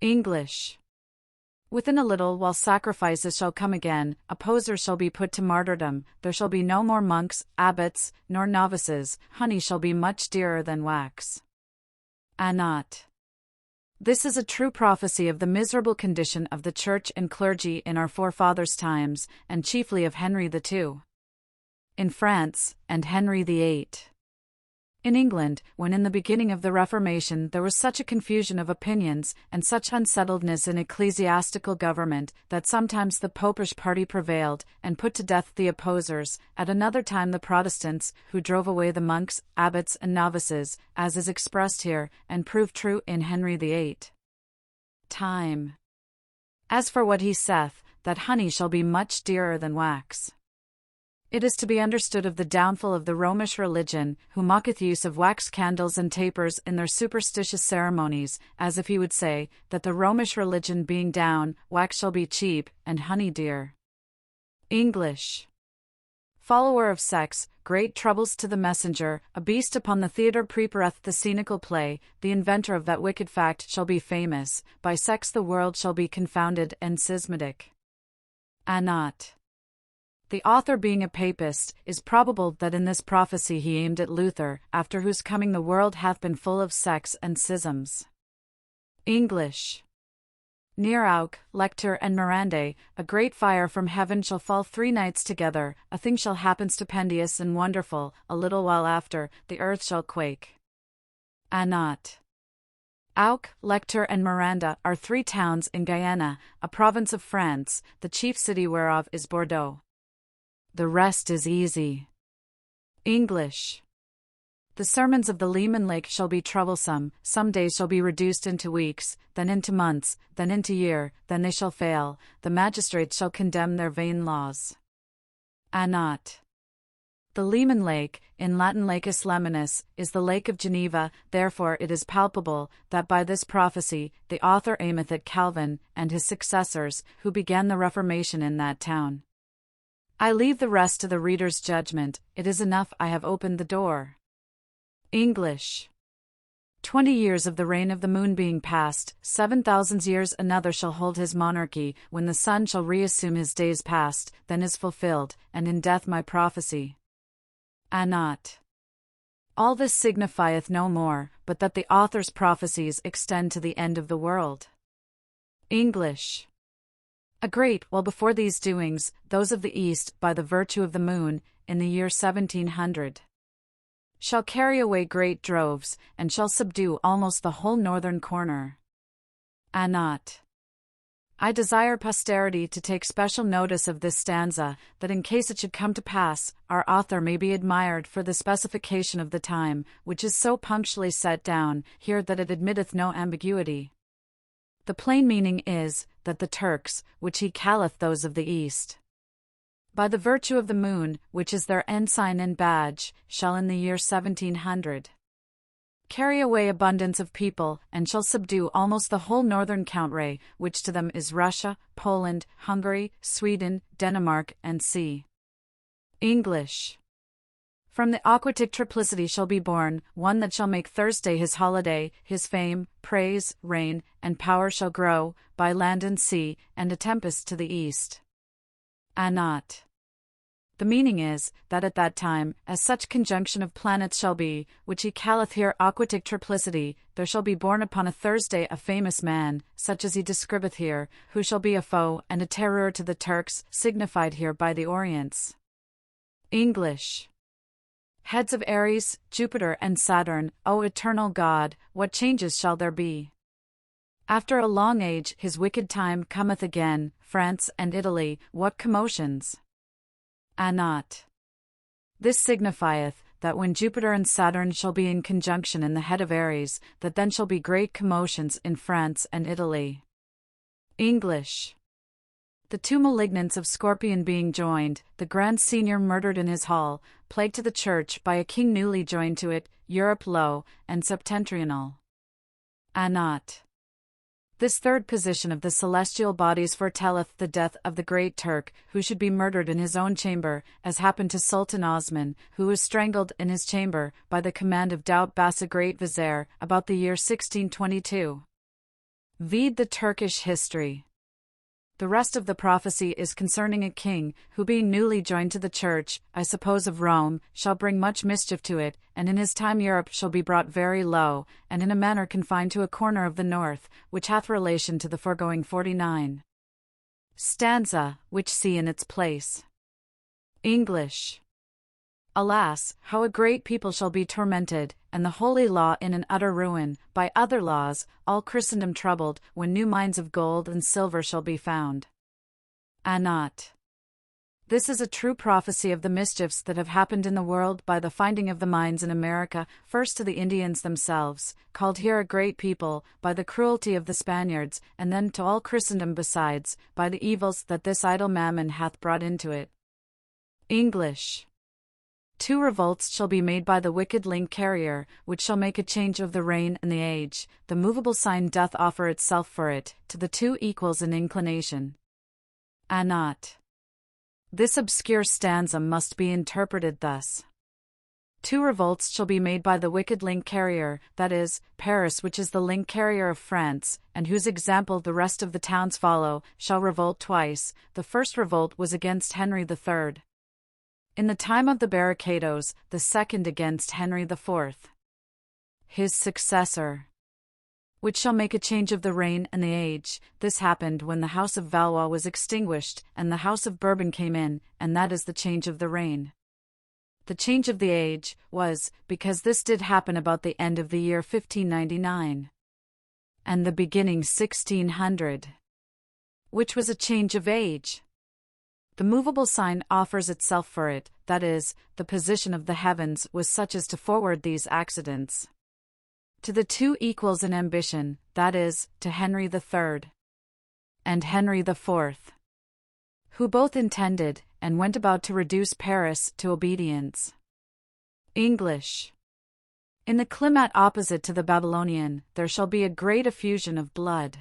English. Within a little while sacrifices shall come again, opposers shall be put to martyrdom, there shall be no more monks, abbots, nor novices, honey shall be much dearer than wax. Not. This is a true prophecy of the miserable condition of the Church and clergy in our forefathers' times, and chiefly of Henry II. In France, and Henry VIII. In England, when in the beginning of the Reformation there was such a confusion of opinions, and such unsettledness in ecclesiastical government, that sometimes the popish party prevailed, and put to death the opposers, at another time the Protestants, who drove away the monks, abbots and novices, as is expressed here, and proved true in Henry VIII. Time. As for what he saith, that honey shall be much dearer than wax. It is to be understood of the downfall of the Romish religion, who mocketh use of wax candles and tapers in their superstitious ceremonies, as if he would say, that the Romish religion being down, wax shall be cheap, and honey dear. English. Follower of sex, great troubles to the messenger, a beast upon the theatre prepareth the scenical play, the inventor of that wicked fact shall be famous, by sex the world shall be confounded and schismatic. Not. The author being a papist, is probable that in this prophecy he aimed at Luther, after whose coming the world hath been full of sects and schisms. English. Near Auch, Lector and Mirande, a great fire from heaven shall fall 3 nights together, a thing shall happen stupendous and wonderful, a little while after, the earth shall quake. Not. Auch, Lector and Miranda are 3 towns in Guyana, a province of France, the chief city whereof is Bordeaux. The rest is easy. English. The sermons of the Leman Lake shall be troublesome, some days shall be reduced into weeks, then into months, then into year, then they shall fail, the magistrates shall condemn their vain laws. Not. The Leman Lake, in Latin Lacus Lemanus, is the Lake of Geneva, therefore it is palpable, that by this prophecy, the author aimeth at Calvin, and his successors, who began the Reformation in that town. I leave the rest to the reader's judgment, it is enough I have opened the door. English. 20 years of the reign of the moon being past, 7,000 years another shall hold his monarchy, when the sun shall reassume his days past, then is fulfilled, and in death my prophecy. Not. All this signifieth no more, but that the author's prophecies extend to the end of the world. English. A great while before these doings, those of the East, by the virtue of the moon, in the year 1700, shall carry away great droves, and shall subdue almost the whole northern corner. Not. I desire posterity to take special notice of this stanza, that in case it should come to pass, our author may be admired for the specification of the time, which is so punctually set down here that it admitteth no ambiguity. The plain meaning is, that the Turks, which he calleth those of the East, by the virtue of the moon, which is their ensign and badge, shall in the year 1700 carry away abundance of people, and shall subdue almost the whole northern country, which to them is Russia, Poland, Hungary, Sweden, Denmark, and C. English. From the aquatic triplicity shall be born, one that shall make Thursday his holiday, his fame, praise, reign, and power shall grow, by land and sea, and a tempest to the east. Not. The meaning is, that at that time, as such conjunction of planets shall be, which he calleth here aquatic triplicity, there shall be born upon a Thursday a famous man, such as he describeth here, who shall be a foe and a terror to the Turks, signified here by the Orients. English. Heads of Aries, Jupiter and Saturn, O eternal God, what changes shall there be? After a long age his wicked time cometh again, France and Italy, what commotions? Not. This signifieth, that when Jupiter and Saturn shall be in conjunction in the head of Aries, that then shall be great commotions in France and Italy. English. The 2 malignants of Scorpion being joined, the Grand Seigneur murdered in his hall, plague to the Church by a king newly joined to it, Europe low, and septentrional. Not. This third position of the celestial bodies foretelleth the death of the great Turk, who should be murdered in his own chamber, as happened to Sultan Osman, who was strangled in his chamber, by the command of Daut Bassa Great Vizier, about the year 1622. Read the Turkish history. The rest of the prophecy is concerning a king, who being newly joined to the church, I suppose of Rome, shall bring much mischief to it, and in his time Europe shall be brought very low, and in a manner confined to a corner of the north, which hath relation to the foregoing 49 stanza, which see in its place. English. Alas, how a great people shall be tormented, and the holy law in an utter ruin, by other laws, all Christendom troubled, when new mines of gold and silver shall be found. Not. This is a true prophecy of the mischiefs that have happened in the world by the finding of the mines in America, first to the Indians themselves, called here a great people, by the cruelty of the Spaniards, and then to all Christendom besides, by the evils that this idle mammon hath brought into it. English. 2 revolts shall be made by the wicked link carrier, which shall make a change of the reign and the age. The movable sign doth offer itself for it, to the 2 equals in inclination. Not. This obscure stanza must be interpreted thus. 2 revolts shall be made by the wicked link carrier, that is, Paris, which is the link carrier of France, and whose example the rest of the towns follow, shall revolt twice. The first revolt was against Henry III. In the time of the barricadoes, the second against Henry IV, his successor, which shall make a change of the reign and the age. This happened when the house of Valois was extinguished, and the house of Bourbon came in, and that is the change of the reign. The change of the age was, because this did happen about the end of the year 1599, and the beginning 1600, which was a change of age. The movable sign offers itself for it, that is, the position of the heavens was such as to forward these accidents to the 2 equals in ambition, that is, to Henry III and Henry IV, who both intended, and went about to reduce Paris to obedience. English. In the climate opposite to the Babylonian, there shall be a great effusion of blood,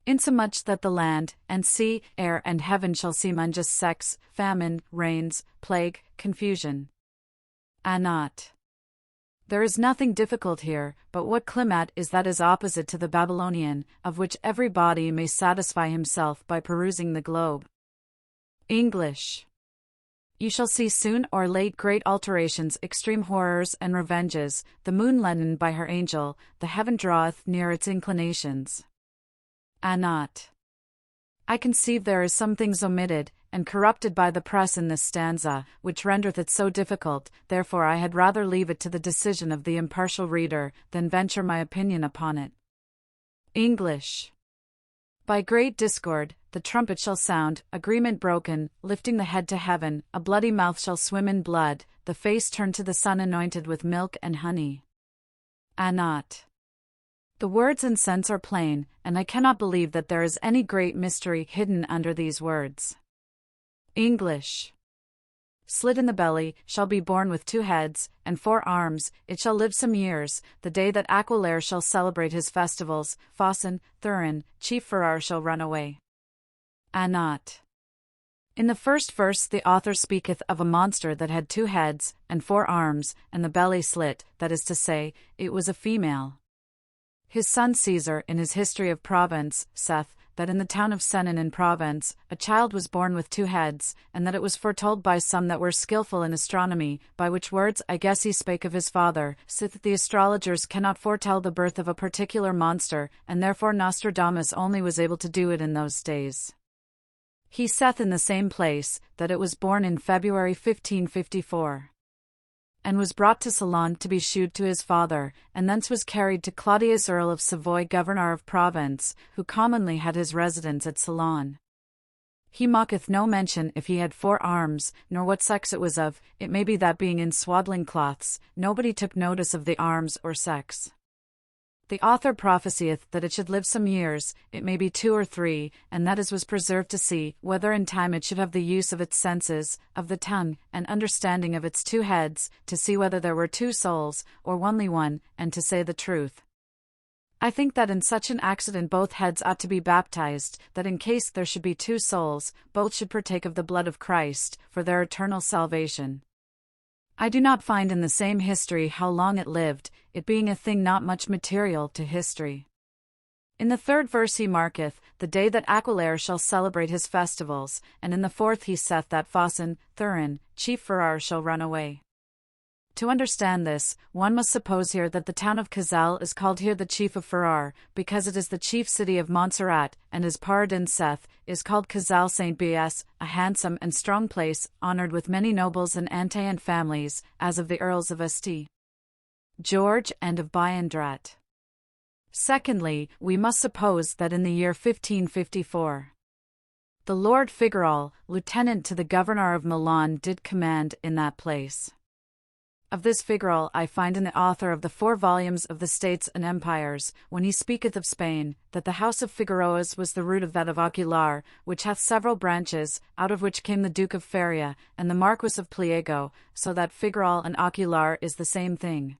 insomuch that the land, and sea, air, and heaven shall seem unjust sex, famine, rains, plague, confusion. Not. There is nothing difficult here, but what climate is that is opposite to the Babylonian, of which every body may satisfy himself by perusing the globe. English. You shall see soon or late great alterations, extreme horrors and revenges, the moon leadened by her angel, the heaven draweth near its inclinations. Not. I conceive there is some things omitted, and corrupted by the press in this stanza, which rendereth it so difficult, therefore I had rather leave it to the decision of the impartial reader, than venture my opinion upon it. English. By great discord, the trumpet shall sound, agreement broken, lifting the head to heaven, a bloody mouth shall swim in blood, the face turned to the sun anointed with milk and honey. Not. The words and sense are plain, and I cannot believe that there is any great mystery hidden under these words. English. Slit in the belly, shall be born with 2 heads, and 4 arms, it shall live some years, the day that Aquileia shall celebrate his festivals, Faucon, Thurin, chief Ferrar shall run away. Not. In the first verse the author speaketh of a monster that had 2 heads, and 4 arms, and the belly slit, that is to say, it was a female. His son Caesar in his History of Provence saith, that in the town of Senon in Provence, a child was born with 2 heads, and that it was foretold by some that were skillful in astronomy, by which words I guess he spake of his father, sith the astrologers cannot foretell the birth of a particular monster, and therefore Nostradamus only was able to do it in those days. He saith in the same place, that it was born in February 1554. And was brought to Ceylon to be shewed to his father, and thence was carried to Claudius Earl of Savoy, governor of Provence, who commonly had his residence at Ceylon. He maketh no mention if he had 4 arms, nor what sex it was of. It may be that being in swaddling cloths, nobody took notice of the arms or sex. The author prophesieth that it should live some years, it may be 2 or 3, and that was preserved to see whether in time it should have the use of its senses, of the tongue, and understanding of its 2 heads, to see whether there were 2 souls, or only one, and to say the truth. I think that in such an accident both heads ought to be baptized, that in case there should be 2 souls, both should partake of the blood of Christ, for their eternal salvation. I do not find in the same history how long it lived, it being a thing not much material to history. In the 3rd verse he marketh the day that Aquilare shall celebrate his festivals, and in the 4th he saith that Phosin, Thurin, chief Ferrar shall run away. To understand this, one must suppose here that the town of Cazal is called here the chief of Ferrar, because it is the chief city of Montserrat, and as Paradin saith, is called Cazal Saint Bs, a handsome and strong place, honoured with many nobles and antient families, as of the Earls of St. George and of Biandrat. Secondly, we must suppose that in the year 1554, the Lord Figueral, lieutenant to the governor of Milan, did command in that place. Of this Figueral I find in the author of the 4 volumes of the States and Empires, when he speaketh of Spain, that the house of Figueroas was the root of that of Aguilar, which hath several branches, out of which came the Duke of Feria, and the Marquis of Pliego, so that Figueral and Aguilar is the same thing.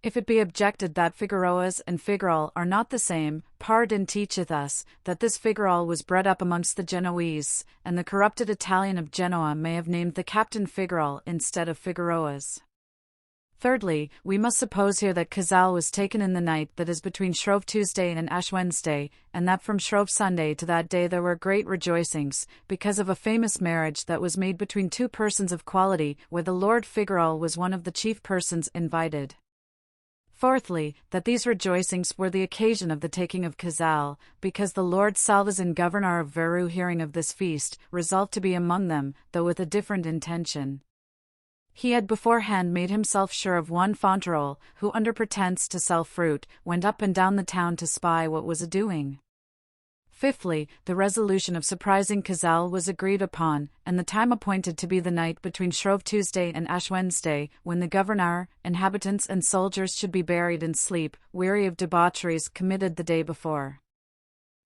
If it be objected that Figueroas and Figueral are not the same, Paradin teacheth us that this Figueral was bred up amongst the Genoese, and the corrupted Italian of Genoa may have named the captain Figueral instead of Figueroas. Thirdly, we must suppose here that Cazal was taken in the night that is between Shrove Tuesday and Ash Wednesday, and that from Shrove Sunday to that day there were great rejoicings, because of a famous marriage that was made between 2 persons of quality, where the Lord Figueral was one of the chief persons invited. Fourthly, that these rejoicings were the occasion of the taking of Cazal, because the Lord Salvazin, governor of Veru, hearing of this feast, resolved to be among them, though with a different intention. He had beforehand made himself sure of one Fonterol, who under pretence to sell fruit, went up and down the town to spy what was a-doing. Fifthly, the resolution of surprising Cazal was agreed upon, and the time appointed to be the night between Shrove Tuesday and Ash Wednesday, when the governor, inhabitants and soldiers should be buried in sleep, weary of debaucheries committed the day before.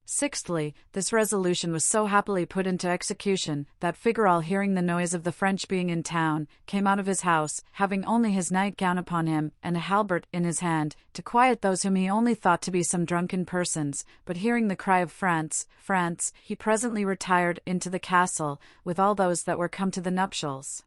Sixthly, this resolution was so happily put into execution, that Figueral, hearing the noise of the French being in town, came out of his house, having only his nightgown upon him, and a halbert in his hand, to quiet those whom he only thought to be some drunken persons, but hearing the cry of France, France, he presently retired into the castle, with all those that were come to the nuptials.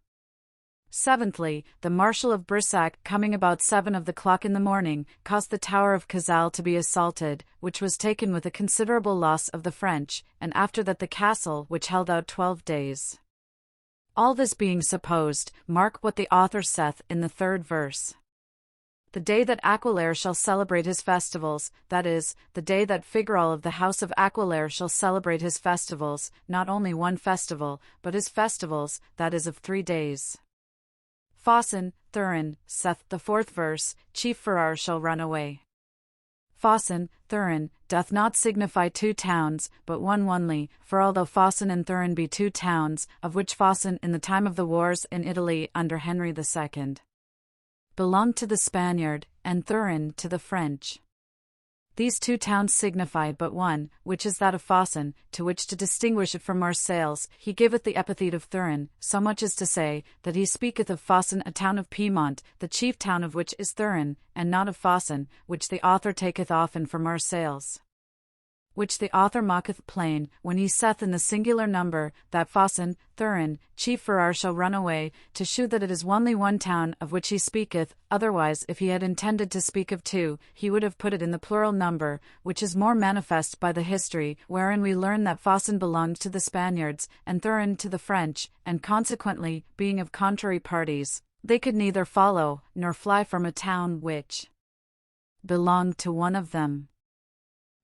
Seventhly, the Marshal of Brissac, coming about 7 of the clock in the morning, caused the tower of Cazal to be assaulted, which was taken with a considerable loss of the French, and after that the castle, which held out 12 days. All this being supposed, mark what the author saith in the 3rd verse. The day that Aquilare shall celebrate his festivals, that is, the day that Figueral of the house of Aquilare shall celebrate his festivals, not only one festival, but his festivals, that is of 3 days. Phosin, Thurin, saith the 4th verse, chief Ferrar shall run away. Phosin, Thurin, doth not signify 2 towns, but one only, for although Phosin and Thurin be 2 towns, of which Phosin in the time of the wars in Italy under Henry II belonged to the Spaniard, and Thurin to the French. These 2 towns signify but one, which is that of Phosin, to which to distinguish it from Marseilles, he giveth the epithet of Thurin, so much as to say, that he speaketh of Phosin, a town of Piedmont, the chief town of which is Thurin, and not of Phosin, which the author taketh often for Marseilles. Which the author mocketh plain, when he saith in the singular number, that Phosin, Thurin, chief Ferrar shall run away, to shew that it is only one town of which he speaketh, otherwise if he had intended to speak of 2, he would have put it in the plural number, which is more manifest by the history, wherein we learn that Phosin belonged to the Spaniards, and Thurin to the French, and consequently, being of contrary parties, they could neither follow, nor fly from a town which belonged to one of them.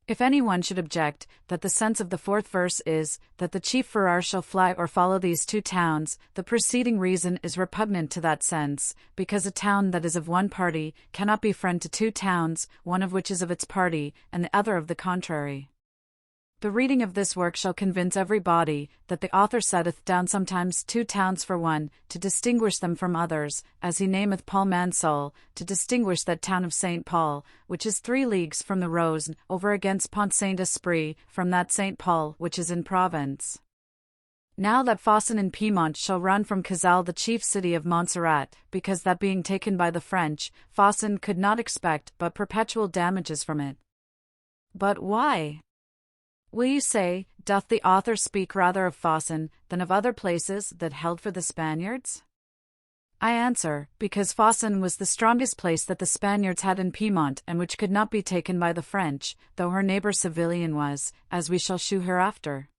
If any one should object, that the sense of the 4th verse is, that the chief Ferrar shall fly or follow these 2 towns, the preceding reason is repugnant to that sense, because a town that is of one party cannot be friend to 2 towns, one of which is of its party, and the other of the contrary. The reading of this work shall convince everybody, that the author setteth down sometimes 2 towns for one, to distinguish them from others, as he nameth Paul Mansol, to distinguish that town of St. Paul, which is 3 leagues from the Rose, over against Pont Saint-Esprit, from that St. Paul which is in Provence. Now that Phosin and Piedmont shall run from Cazal, the chief city of Montserrat, because that being taken by the French, Phosin could not expect but perpetual damages from it. But why? Will you say, doth the author speak rather of Phosin than of other places that held for the Spaniards? I answer, because Faucon was the strongest place that the Spaniards had in Piedmont and which could not be taken by the French, though her neighbor Civilian was, as we shall shew hereafter.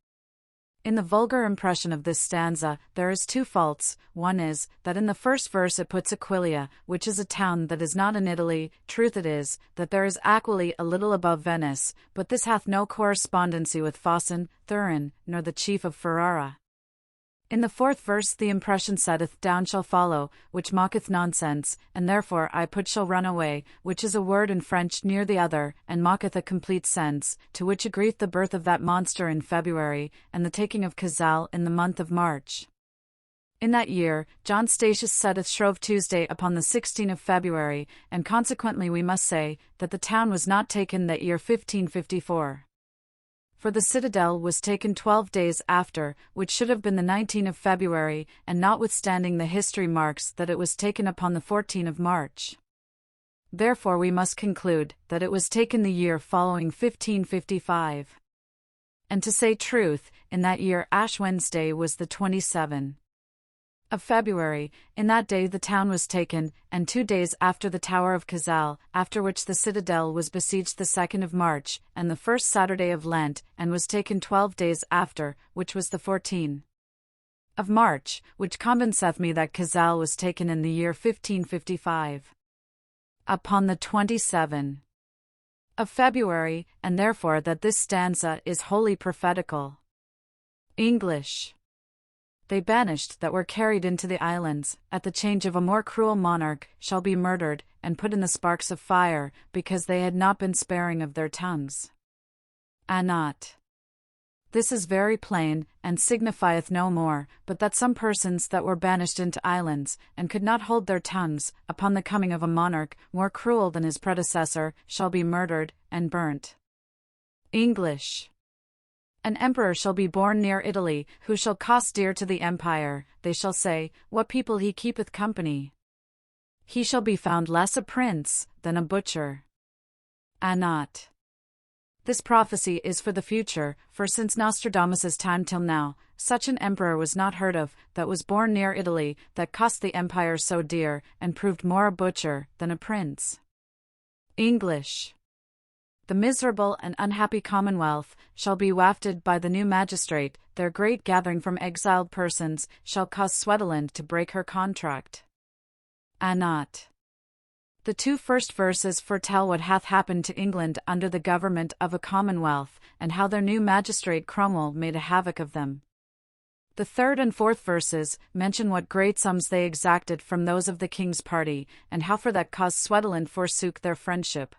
In the vulgar impression of this stanza, there is two faults. One is, that in the first verse it puts Aquileia, which is a town that is not in Italy. Truth it is, that there is Aquili a little above Venice, but this hath no correspondency with Faucon, Thurin, nor the chief of Ferrara. In the fourth verse the impression setteth down shall follow, which mocketh nonsense, and therefore I put shall run away, which is a word in French near the other, and mocketh a complete sense, to which agreeth the birth of that monster in February, and the taking of Cazal in the month of March. In that year, John Statius setteth Shrove Tuesday upon the 16th of February, and consequently we must say, that the town was not taken that year 1554. For the citadel was taken 12 days after, which should have been the 19th of February, and notwithstanding the history marks that it was taken upon the 14th of March. Therefore we must conclude, that it was taken the year following 1555. And to say truth, in that year Ash Wednesday was the 27th of February. In that day the town was taken, and 2 days after the Tower of Cazal, after which the citadel was besieged the 2nd of March, and the first Saturday of Lent, and was taken 12 days after, which was the 14th of March, which convinceth me that Cazal was taken in the year 1555. Upon the 27th of February, and therefore that this stanza is wholly prophetical. English. They banished that were carried into the islands, at the change of a more cruel monarch, shall be murdered, and put in the sparks of fire, because they had not been sparing of their tongues. Not. This is very plain, and signifieth no more, but that some persons that were banished into islands, and could not hold their tongues, upon the coming of a monarch, more cruel than his predecessor, shall be murdered, and burnt. English. An emperor shall be born near Italy, who shall cost dear to the empire. They shall say, what people he keepeth company. He shall be found less a prince than a butcher. Not. This prophecy is for the future, for since Nostradamus' time till now, such an emperor was not heard of, that was born near Italy, that cost the empire so dear, and proved more a butcher than a prince. English. The miserable and unhappy commonwealth shall be wafted by the new magistrate. Their great gathering from exiled persons shall cause Switzerland to break her contract. Not. The two first verses foretell what hath happened to England under the government of a commonwealth, and how their new magistrate Cromwell made a havoc of them. The third and fourth verses mention what great sums they exacted from those of the king's party, and how for that cause Switzerland forsook their friendship.